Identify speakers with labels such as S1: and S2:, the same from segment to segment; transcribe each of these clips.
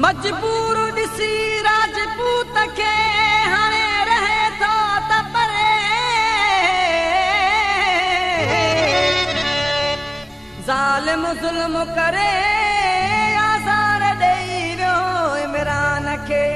S1: मजबूर ॾिसी राजपूत खे हाणे रहे थो त परे ज़ालिम ज़ुल्म करे आज़ार ॾेई वियो इमरान खे।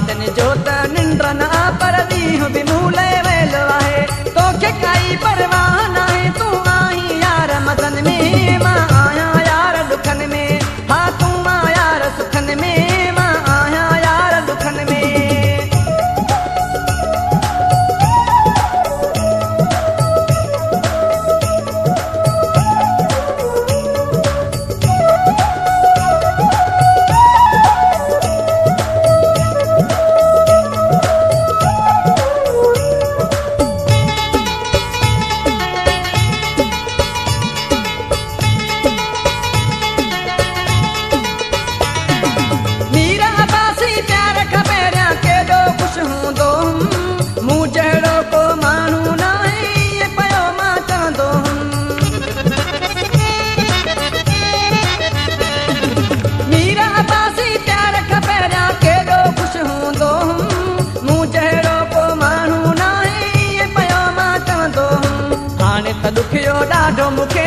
S1: रातनि जो त निंड न पर ॾींहुं बि मूले वेलो आहे तोखे काई परवाह नाहे तूं आहीं यार मदन में मां आहियां यार दुखनि में हा तूं मां यार सुखनि में मां आहियां यार दुखनि में। दुखियो ॾाढो मूंखे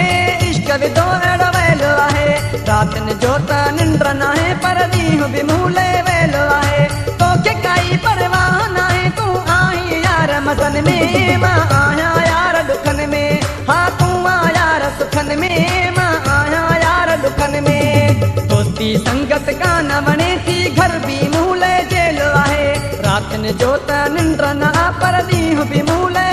S1: इश्क विधो अहिड़ो वेलो आहे रातनि जो त निंड नाहे पर ॾींहुं बि मूले वेलो आहे तोखे काई परवाह नाहे तूं आहीं यार मदन में मां आहियां यार दुखनि में हा तूं मां यार सुखनि में मां आहियां यार दुखनि में। दोस्ती संगत कान वणे थी घर बि मूले जेलो आहे रातनि जो त निंड न पर ॾींहुं बि मूले